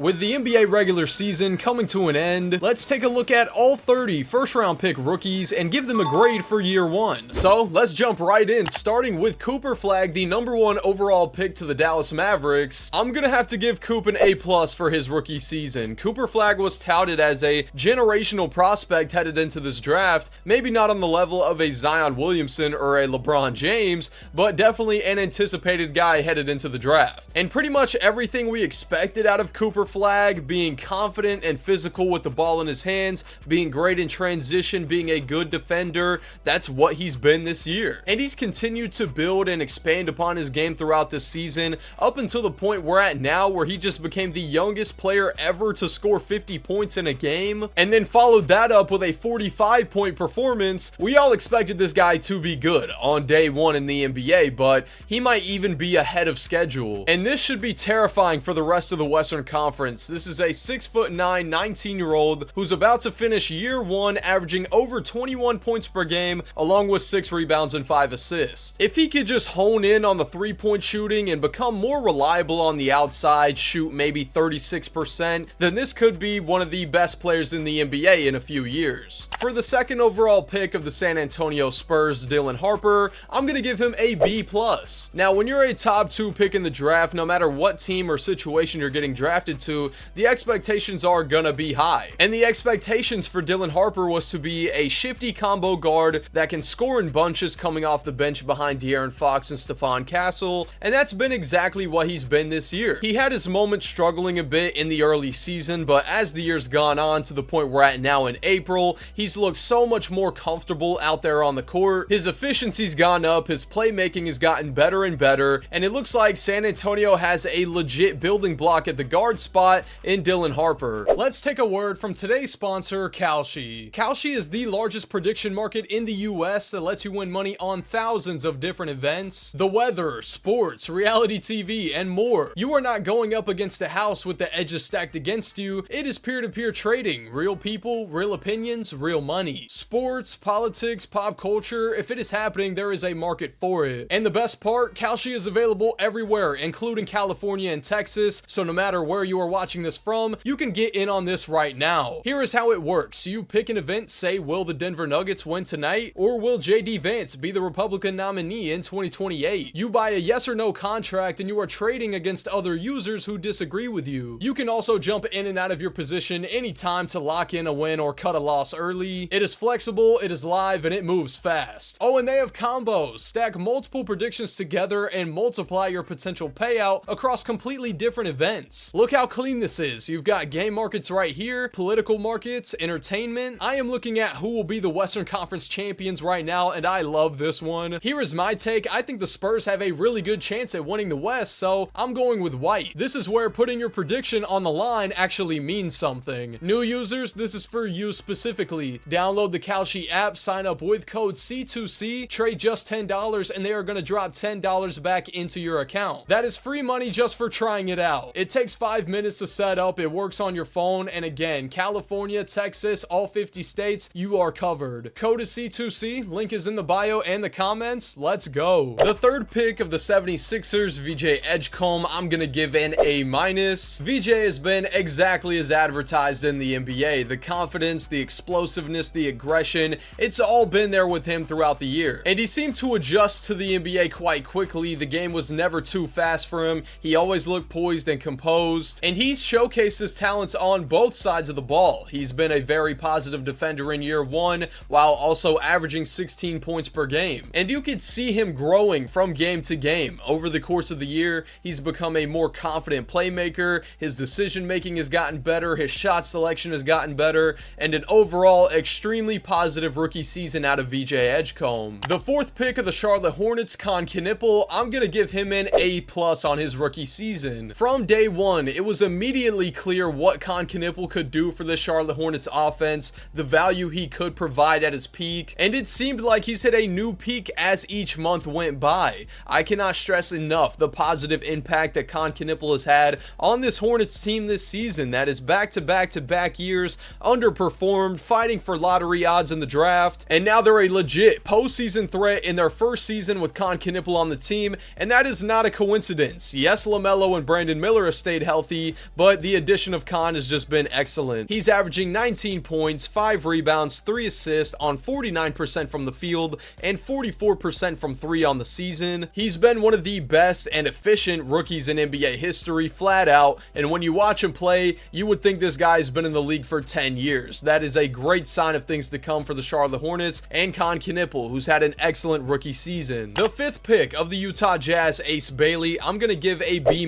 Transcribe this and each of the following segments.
With the NBA regular season coming to an end, let's take a look at all 30 first-round pick rookies and give them a grade for year one. So let's jump right in, starting with Cooper Flagg, the #1 overall pick to the Dallas Mavericks. I'm gonna have to give Coop an A+ for his rookie season. Cooper Flagg was touted as a generational prospect headed into this draft, maybe not on the level of a Zion Williamson or a LeBron James, but definitely an anticipated guy headed into the draft. And pretty much everything we expected out of Cooper Flagg, being confident and physical with the ball in his hands, being great in transition, being a good defender, that's what he's been this year. And he's continued to build and expand upon his game throughout this season, up until the point we're at now, where he just became the youngest player ever to score 50 points in a game, and then followed that up with a 45-point performance. We all expected this guy to be good on day one in the NBA, but he might even be ahead of schedule. And this should be terrifying for the rest of the Western Conference. This is a 6'9", 19-year-old who's about to finish year one averaging over 21 points per game, along with 6 rebounds and 5 assists. If he could just hone in on the three-point shooting and become more reliable on the outside, shoot maybe 36%, then this could be one of the best players in the NBA in a few years. For the second overall pick of the San Antonio Spurs, Dylan Harper, I'm going to give him a B+. Now, when you're a top 2 pick in the draft, no matter what team or situation you're getting drafted to, the expectations are gonna be high. And the expectations for Dylan Harper was to be a shifty combo guard that can score in bunches coming off the bench behind De'Aaron Fox and Stephon Castle, and that's been exactly what he's been this year. He had his moments struggling a bit in the early season, but as the year's gone on to the point we're at now in April, he's looked so much more comfortable out there on the court. His efficiency's gone up, his playmaking has gotten better and better, and it looks like San Antonio has a legit building block at the guard spot in Dylan Harper. Let's take a word from today's sponsor, Kalshi. Kalshi is the largest prediction market in the US that lets you win money on thousands of different events, the weather, sports, reality TV, and more. You are not going up against a house with the edges stacked against you. It is peer-to-peer trading, real people, real opinions, real money. Sports, politics, pop culture, if it is happening, there is a market for it. And the best part, Kalshi is available everywhere, including California and Texas, so no matter where you are watching this from, you can get in on this right now. Here is how it works. You pick an event, say, will the Denver Nuggets win tonight? Or will JD Vance be the Republican nominee in 2028? You buy a yes or no contract and you are trading against other users who disagree with you. You can also jump in and out of your position anytime to lock in a win or cut a loss early. It is flexible, it is live, and it moves fast. Oh, and they have combos. Stack multiple predictions together and multiply your potential payout across completely different events. Look how clean this is. You've got game markets right here, political markets, entertainment. I am looking at who will be the Western Conference champions right now, and I love this one. Here is my take. I think the Spurs have a really good chance at winning the West, so I'm going with white. This is where putting your prediction on the line actually means something. New users, this is for you specifically. Download the Kalshi app, sign up with code C2C, trade just $10, and they are going to drop $10 back into your account. That is free money just for trying it out. It takes 5 minutes to set up, it works on your phone, and again, California, Texas, all 50 states, you are covered. Code is C2C, link is in the bio and the comments. Let's go. The third pick of the 76ers, VJ Edgecombe, I'm gonna give an A-. VJ has been exactly as advertised in the NBA. The confidence, the explosiveness, the aggression, it's all been there with him throughout the year. And he seemed to adjust to the NBA quite quickly. The game was never too fast for him. He always looked poised and composed, and he's showcased his talents on both sides of the ball. He's been a very positive defender in year one, while also averaging 16 points per game. And you could see him growing from game to game. Over the course of the year, he's become a more confident playmaker, his decision making has gotten better, his shot selection has gotten better, and an overall extremely positive rookie season out of VJ Edgecombe. The fourth pick of the Charlotte Hornets, Kon Knueppel, I'm gonna give him an A+ on his rookie season. From day one, it was immediately clear what Kon Knueppel could do for the Charlotte Hornets offense, the value he could provide at his peak, and it seemed like he's hit a new peak as each month went by. I cannot stress enough the positive impact that Kon Knueppel has had on this Hornets team this season that is back-to-back years underperformed, fighting for lottery odds in the draft, and now they're a legit postseason threat in their first season with Kon Knueppel on the team, and that is not a coincidence. Yes, LaMelo and Brandon Miller have stayed healthy, lately, but the addition of Kon has just been excellent. He's averaging 19 points, 5 rebounds, 3 assists on 49% from the field and 44% from 3 on the season. He's been one of the best and efficient rookies in NBA history, flat out, and when you watch him play, you would think this guy's been in the league for 10 years. That is a great sign of things to come for the Charlotte Hornets and Kon Knueppel, who's had an excellent rookie season. The 5th pick of the Utah Jazz, Ace Bailey, I'm gonna give a B-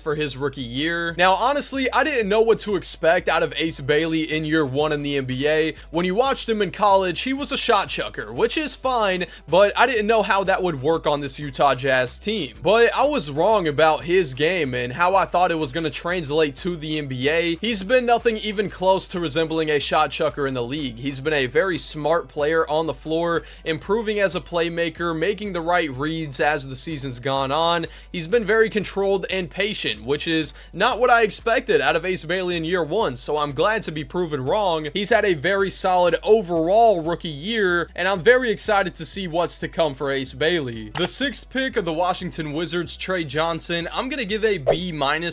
for his rookie year. Now, honestly, I didn't know what to expect out of Ace Bailey in year 1 in the NBA. When you watched him in college, he was a shot chucker, which is fine, but I didn't know how that would work on this Utah Jazz team. But I was wrong about his game and how I thought it was going to translate to the NBA. He's been nothing even close to resembling a shot chucker in the league. He's been a very smart player on the floor, improving as a playmaker, making the right reads as the season's gone on. He's been very controlled and patient, which is not what I expected out of Ace Bailey in year 1, so I'm glad to be proven wrong. He's had a very solid overall rookie year, and I'm very excited to see what's to come for Ace Bailey. The 6th pick of the Washington Wizards, Trey Johnson, I'm gonna give a B-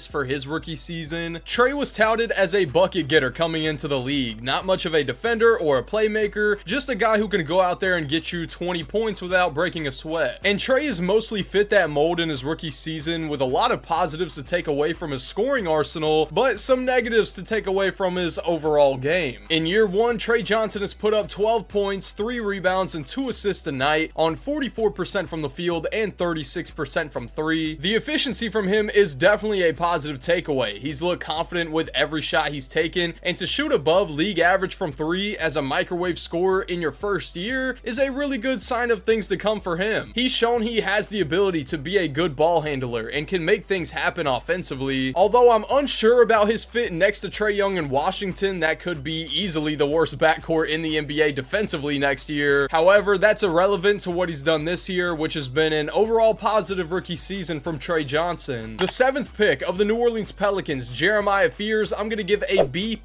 for his rookie season. Trey was touted as a bucket getter coming into the league, not much of a defender or a playmaker, just a guy who can go out there and get you 20 points without breaking a sweat. And Trey has mostly fit that mold in his rookie season, with a lot of positives to take away from his scoring arsenal, but some negatives to take away from his overall game. In year 1, Trey Johnson has put up 12 points, 3 rebounds, and 2 assists a night on 44% from the field and 36% from 3. The efficiency from him is definitely a positive takeaway. He's looked confident with every shot he's taken, and to shoot above league average from 3 as a microwave scorer in your first year is a really good sign of things to come for him. He's shown he has the ability to be a good ball handler and can make things happen offensively. Although I'm unsure about his fit next to Trae Young in Washington, that could be easily the worst backcourt in the NBA defensively next year. However, that's irrelevant to what he's done this year, which has been an overall positive rookie season from Trey Johnson. The 7th pick of the New Orleans Pelicans, Jeremiah Fears, I'm gonna give a B+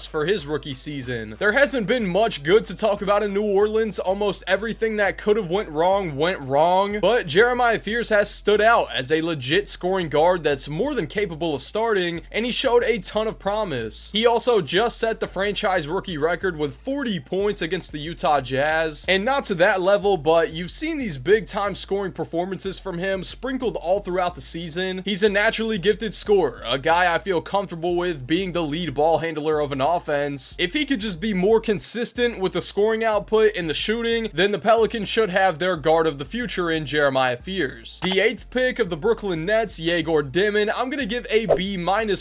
for his rookie season. There hasn't been much good to talk about in New Orleans. Almost everything that could have went wrong, but Jeremiah Fears has stood out as a legit scoring guard that's more than capable of starting, and he showed a ton of promise. He also just set the franchise rookie record with 40 points against the Utah Jazz, and not to that level, but you've seen these big time scoring performances from him sprinkled all throughout the season. He's a naturally gifted scorer, a guy I feel comfortable with being the lead ball handler of an offense. If he could just be more consistent with the scoring output and the shooting, then the Pelicans should have their guard of the future in Jeremiah Fears. The 8th pick of the Brooklyn Nets, Yegor Dimon, I'm gonna give a B-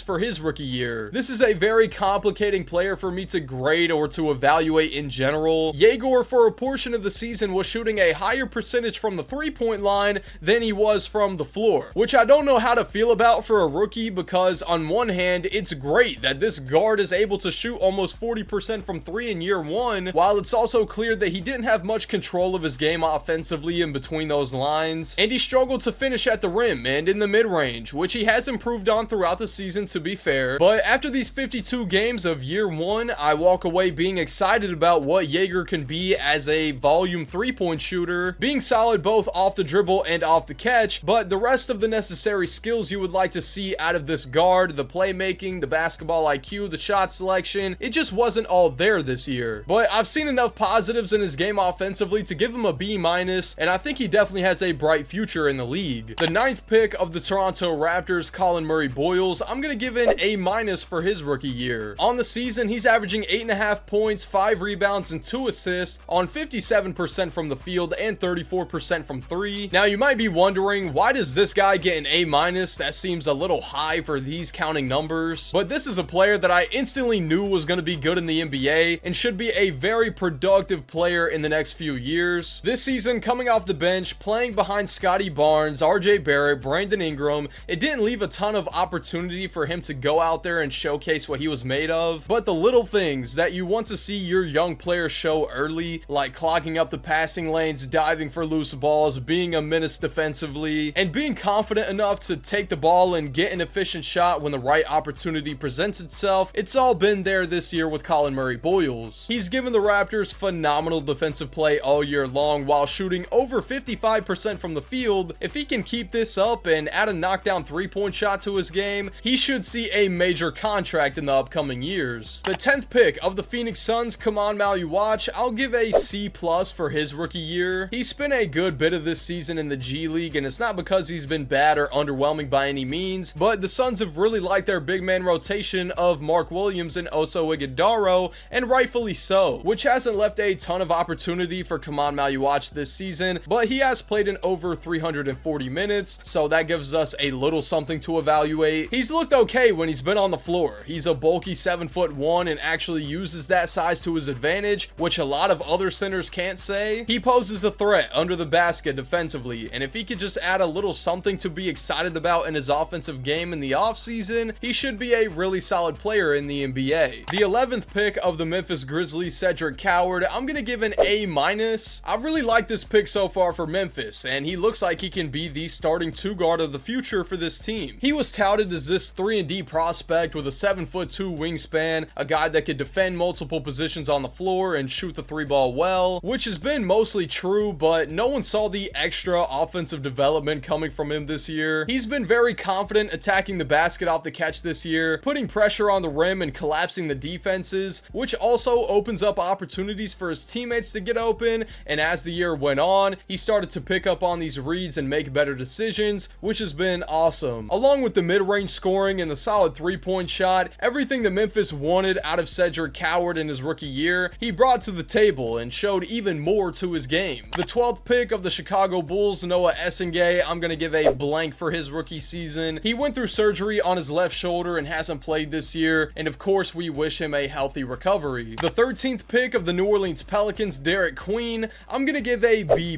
for his rookie year. This is a very complicating player for me to grade or to evaluate in general. Yegor, for a portion of the season, was shooting a higher percentage from the 3-point line than he was from the floor, which I don't know how to feel about for a rookie, because on one hand, it's great that this guard is able to shoot almost 40% from 3 in year 1, while it's also clear that he didn't have much control of his game offensively in between those lines, and he struggled to finish at the rim and in the mid-range, which he has improved on throughout the season, to be fair. But after these 52 games of year 1, I walk away being excited about what Yegor can be as a volume 3-point shooter, being solid both off the dribble and off the catch, but the rest of the necessary skills you would like to see out of this guard, the playmaking, the basketball IQ, the shot selection, it just wasn't all there this year. But I've seen enough positives in his game offensively to give him a B-, and I think he definitely has a bright future in the league. The 9th pick of the Toronto Raptors, Colin Murray-Boyles, I'm gonna give an A- for his rookie year. On the season, he's averaging 8.5 points, 5 rebounds, and 2 assists on 57% from the field and 34% from 3. Now, you might be wondering, why does this guy get an A-? That seems a little high for these counting numbers, but this is a player that I instantly knew was going to be good in the NBA and should be a very productive player in the next few years. This season, coming off the bench, playing behind Scotty Barnes, RJ Barrett, Brandon Ingram, it didn't leave a ton of opportunity for him to go out there and showcase what he was made of, but the little things that you want to see your young players show early, like clogging up the passing lanes, diving for loose balls, being a menace defensively, and being confident enough to take the ball and get an efficient shot when the right opportunity presents itself, it's all been there this year with Colin Murray-Boyles. He's given the Raptors phenomenal defensive play all year long while shooting over 55% from the field. If he can keep this up and add a knockdown 3-point shot to his game, he he should see a major contract in the upcoming years. The 10th pick of the Phoenix Suns, Kon Knueppel, I'll give a C+ for his rookie year. He spent a good bit of this season in the G League, and it's not because he's been bad or underwhelming by any means, but the Suns have really liked their big man rotation of Mark Williams and Oso Ighodaro, and rightfully so, which hasn't left a ton of opportunity for Kon Knueppel this season, but he has played in over 340 minutes, so that gives us a little something to evaluate. He's looked okay when he's been on the floor. He's a bulky 7'1" and actually uses that size to his advantage, which a lot of other centers can't say. He poses a threat under the basket defensively, and if he could just add a little something to be excited about in his offensive game in the offseason, he should be a really solid player in the NBA. The 11th pick of the Memphis Grizzlies, Cedric Coward, I'm gonna give an A-. I really like this pick so far for Memphis, and he looks like he can be the starting two guard of the future for this team. He was touted as this 3-and-D prospect with a 7'2" wingspan, a guy that could defend multiple positions on the floor and shoot the three ball well, which has been mostly true, but no one saw the extra offensive development coming from him this year. He's been very confident attacking the basket off the catch this year, putting pressure on the rim and collapsing the defenses, which also opens up opportunities for his teammates to get open, and as the year went on, he started to pick up on these reads and make better decisions, which has been awesome. Along with the mid-range scoring and the solid three-point shot, everything that Memphis wanted out of Cedric Coward in his rookie year, he brought to the table and showed even more to his game. The 12th pick of the Chicago Bulls, Noah Essengay, I'm gonna give a blank for his rookie season. He went through surgery on his left shoulder and hasn't played this year, and of course we wish him a healthy recovery. The 13th pick of the New Orleans Pelicans, Derik Queen, I'm gonna give a B+.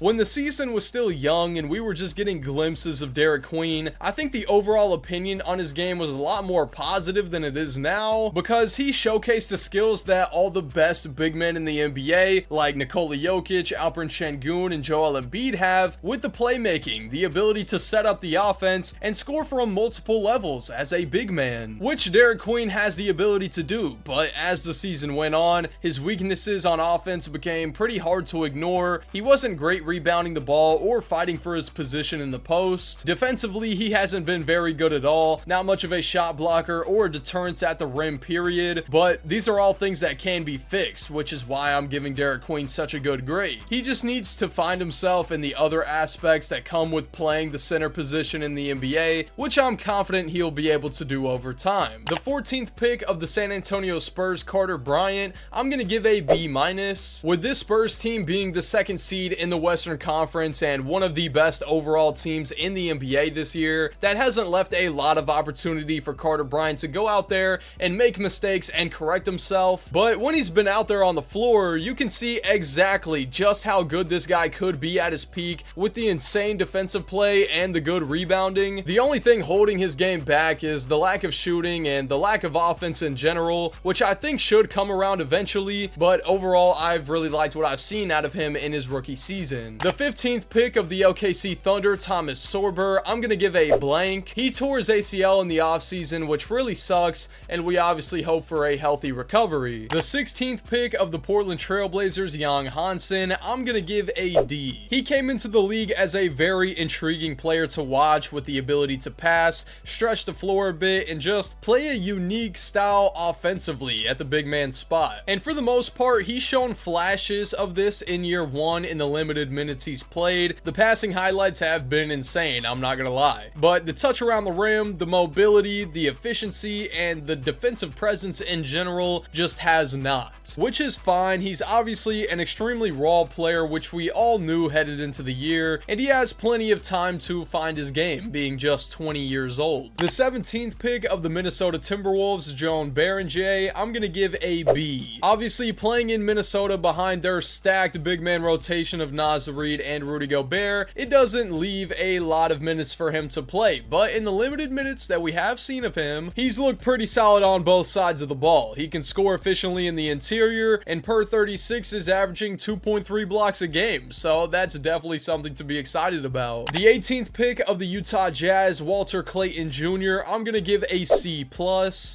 When the season was still young and we were just getting glimpses of Derik Queen, I think the overall opinion on his game was a lot more positive than it is now, because he showcased the skills that all the best big men in the NBA, like Nikola Jokic, Alperen Şengün, and Joel Embiid have, with the playmaking, the ability to set up the offense, and score from multiple levels as a big man, which Derik Queen has the ability to do, but as the season went on, his weaknesses on offense became pretty hard to ignore. He wasn't great rebounding the ball or fighting for his position in the post. Defensively, he hasn't been very good at all, not much of a shot blocker or a deterrence at the rim period, but these are all things that can be fixed, which is why I'm giving Derik Queen such a good grade. He just needs to find himself in the other aspects that come with playing the center position in the NBA, which I'm confident he'll be able to do over time. The 14th pick of the San Antonio Spurs, Carter Bryant, I'm gonna give a B-. With this Spurs team being the second seed in the Western Conference and one of the best overall teams in the NBA this year, that hasn't left a lot of opportunity for Carter Bryant to go out there and make mistakes and correct himself, but when he's been out there on the floor, you can see exactly just how good this guy could be at his peak with the insane defensive play and the good rebounding. The only thing holding his game back is the lack of shooting and the lack of offense in general, which I think should come around eventually, but overall I've really liked what I've seen out of him in his rookie season. The 15th pick of the OKC Thunder, Thomas Sorber, I'm gonna give a blank. He tore his ACL in the offseason, which really sucks, and we obviously hope for a healthy recovery. The 16th pick of the Portland Trailblazers, young Hansen, I'm gonna give a D. He came into the league as a very intriguing player to watch with the ability to pass, stretch the floor a bit, and just play a unique style offensively at the big man spot. And for the most part, he's shown flashes of this in year one in the limited minutes he's played. The passing highlights have been insane, I'm not gonna lie. But the touch around the rim, the mobility, the efficiency, and the defensive presence in general just has not. Which is fine, he's obviously an extremely raw player, which we all knew headed into the year, and he has plenty of time to find his game, being just 20 years old. The 17th pick of the Minnesota Timberwolves, Joan Berenjay, I'm gonna give a B. Obviously, playing in Minnesota behind their stacked big man rotation of Naz Reid and Rudy Gobert, it doesn't leave a lot of minutes for him to play, but in the limited minutes that we have seen of him, he's looked pretty solid on both sides of the ball. He can score efficiently in the interior, and per 36 is averaging 2.3 blocks a game, so that's definitely something to be excited about. The 18th pick of the Utah Jazz, Walter Clayton Jr., I'm gonna give a C+.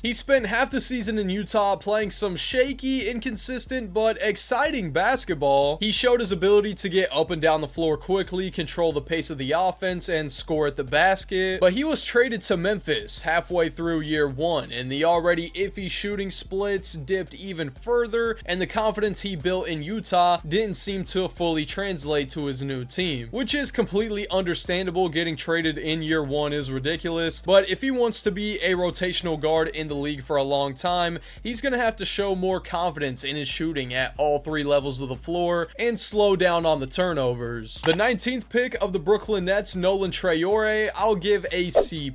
He spent half the season in Utah playing some shaky, inconsistent, but exciting basketball. He showed his ability to get up and down the floor quickly, control the pace of the offense, and score at the basket, but he was traded traded to Memphis halfway through year one, and the already iffy shooting splits dipped even further, and the confidence he built in Utah didn't seem to fully translate to his new team, which is completely understandable. Getting traded in year one is ridiculous, but if he wants to be a rotational guard in the league for a long time, he's going to have to show more confidence in his shooting at all three levels of the floor and slow down on the turnovers. The 19th pick of the Brooklyn Nets, Nolan Traore, I'll give a C+.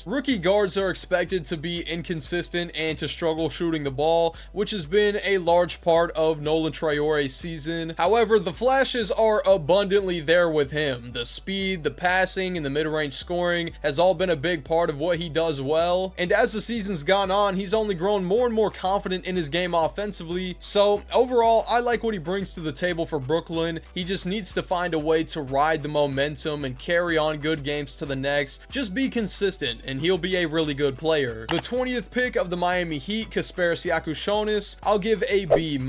Rookie guards are expected to be inconsistent and to struggle shooting the ball, which has been a large part of Nolan Traore's season. However, the flashes are abundantly there with him. The speed, the passing, and the mid-range scoring has all been a big part of what he does well, and as the season's gone on, he's only grown more and more confident in his game offensively. So overall, I like what he brings to the table for Brooklyn. He just needs to find a way to ride the momentum and carry on good games to the next. Just be consistent and he'll be a really good player. The 20th pick of the Miami Heat, Kasparas Jakushonis, I'll give a B-.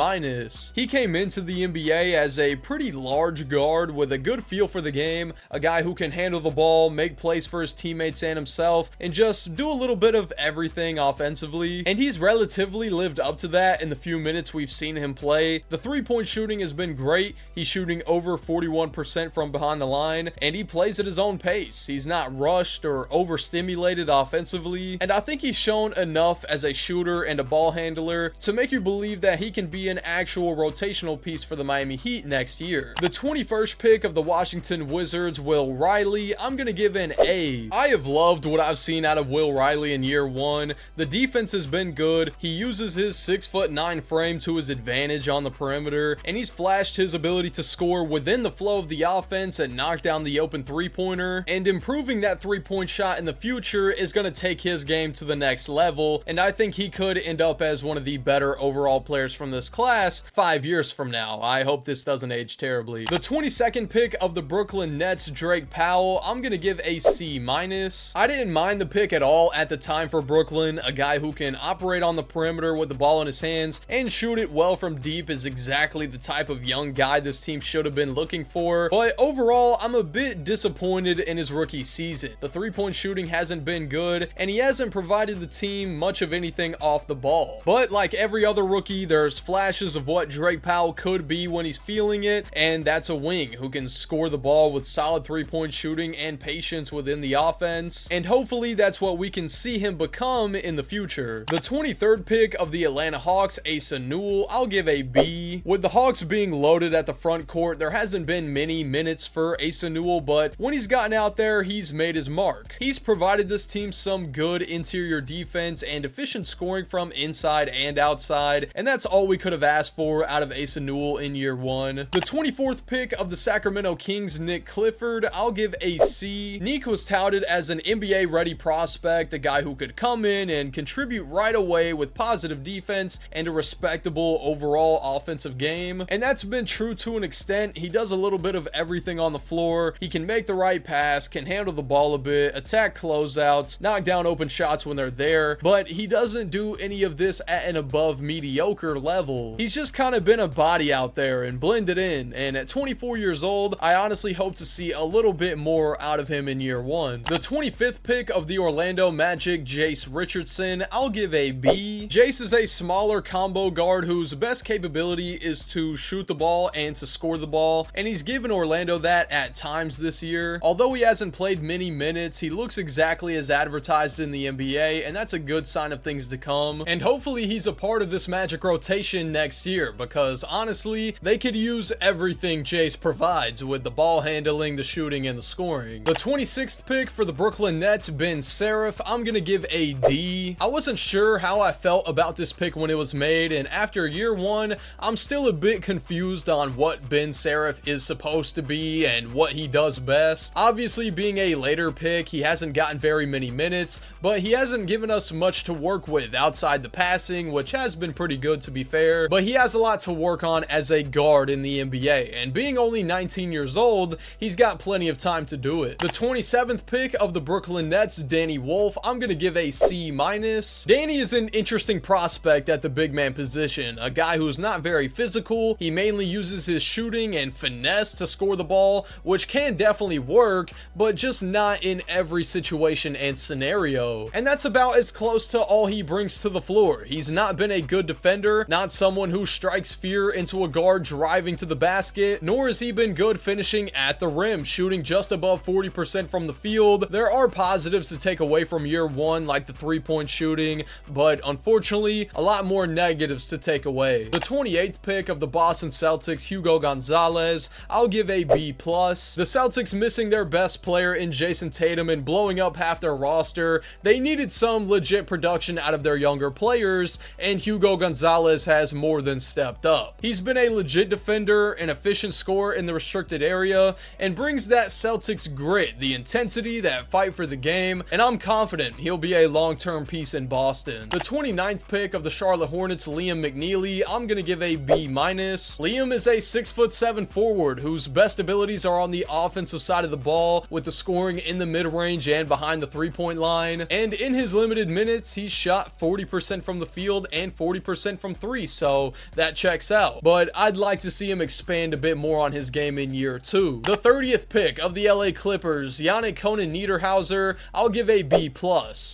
He came into the NBA as a pretty large guard with a good feel for the game, a guy who can handle the ball, make plays for his teammates and himself, and just do a little bit of everything offensively, and he's relatively lived up to that in the few minutes we've seen him play. The three-point shooting has been great. He's shooting over 41% from behind the line, and he plays at his own pace. He's not rushed or overstimulated offensively, and I think he's shown enough as a shooter and a ball handler to make you believe that he can be an actual rotational piece for the Miami Heat next year. The 21st pick of the Washington Wizards, Will Riley, I'm gonna give an A. I have loved what I've seen out of Will Riley in year one. The defense has been good. He uses his 6'9" frame to his advantage on the perimeter, and he's flashed his ability to score within the flow of the offense and knock down the open three-pointer, and improving that three-point shot in the future is going to take his game to the next level, and I think he could end up as one of the better overall players from this class 5 years from now. I hope this doesn't age terribly. The 22nd pick of the Brooklyn Nets, Drake Powell, I'm going to give a C-. I didn't mind the pick at all at the time for Brooklyn. A guy who can operate on the perimeter with the ball in his hands and shoot it well from deep is exactly the type of young guy this team should have been looking for, but overall, I'm a bit disappointed in his rookie season. The three-point shooting hasn't been good, and he hasn't provided the team much of anything off the ball. But like every other rookie, there's flashes of what Drake Powell could be when he's feeling it, and that's a wing who can score the ball with solid three-point shooting and patience within the offense, and hopefully that's what we can see him become in the future. The 23rd pick of the Atlanta Hawks, Asa Newell, I'll give a B. With the Hawks being loaded at the front court, there hasn't been many minutes for Asa Newell, but when he's gotten out there, he's made his mark. He's provided this team some good interior defense and efficient scoring from inside and outside, and that's all we could have asked for out of Asa Newell in year one. The 24th pick of the Sacramento Kings, Nick Clifford, I'll give a C. Nick was touted as an NBA-ready prospect, a guy who could come in and contribute right away with positive defense and a respectable overall offensive game, and that's been true to an extent. He does a little bit of everything on the floor. He can make the right pass, can handle the ball a bit, attack closeouts, knock down open shots when they're there, but he doesn't do any of this at an above mediocre level. He's just kind of been a body out there and blended in, and at 24 years old, I honestly hope to see a little bit more out of him in year one. The 25th pick of the Orlando Magic, Jace Richardson, I'll give a B. Jace is a smaller combo guard whose best capability is to shoot the ball and to score the ball, and he's given Orlando that at times this year. Although he hasn't played many minutes, he looks exactly as advertised in the NBA, and that's a good sign of things to come, and hopefully he's a part of this Magic rotation next year, because honestly, they could use everything Jace provides with the ball handling, the shooting, and the scoring. The 26th pick for the Brooklyn Nets, Ben Seraph, I'm gonna give a D. I wasn't sure how I felt about this pick when it was made, and after year one, I'm still a bit confused on what Ben Seraph is supposed to be and what he does best. Obviously, being a later pick, he hasn't gotten very many minutes, but he hasn't given us much to work with outside the passing, which has been pretty good to be fair, but he has a lot to work on as a guard in the NBA, and being only 19 years old, he's got plenty of time to do it. The 27th pick of the Brooklyn Nets, Danny Wolf, I'm gonna give a C-. Danny is an interesting prospect at the big man position, a guy who's not very physical. He mainly uses his shooting and finesse to score the ball, which can definitely work, but just not in every situation and scenario. And that's about as close to all he brings to the floor. He's not been a good defender, not someone who strikes fear into a guard driving to the basket, nor has he been good finishing at the rim, shooting just above 40% from the field. There are positives to take away from year one, like the three-point shooting, but unfortunately, a lot more negatives to take away. The 28th pick of the Boston Celtics, Hugo Gonzalez, I'll give a B+. The Celtics missing their best player in Jason Tatum and blowing up half their roster, they needed some legit production out of their younger players, and Hugo Gonzalez has more than stepped up. He's been a legit defender, an efficient scorer in the restricted area, and brings that Celtics grit, the intensity, that fight for the game, and I'm confident he'll be a long-term piece in Boston. The 29th pick of the Charlotte Hornets, Liam McNeely, I'm gonna give a B-. Liam is a 6'7" forward whose best abilities are on the offensive side of the ball, with the scoring in the mid-range and behind the three-point line, and in his limited minutes, he's shot 40% from the field and 40% from three, so that checks out. But I'd like to see him expand a bit more on his game in year two. The 30th pick of the LA Clippers, Yannick Niederhauser, I'll give a B+.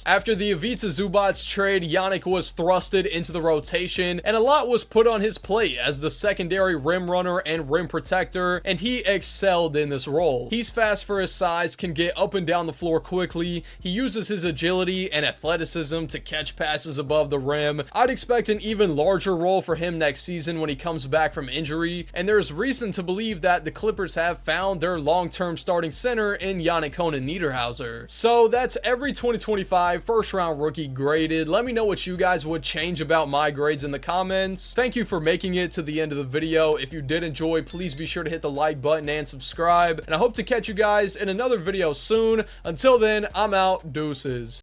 After the Ivica Zubac trade, Yannick was thrusted into the rotation, and a lot was put on his plate as the secondary rim runner and rim protector, and he excelled in this role. He's fast for his size, can get up and down the floor quickly, he uses his agility and athleticism to catch passes above the rim. I'd expect an even larger role for him next season when he comes back from injury, and there's reason to believe that the Clippers have found their long-term starting center in Yannick Niederhauser. So that's every 2025 first round rookie graded. Let me know what you guys would change about my grades in the comments. Thank you for making it to the end of the video. If you did enjoy, please be sure to hit the like button and subscribe, and I hope to catch you guys in another video soon. Until then, I'm out. Deuces.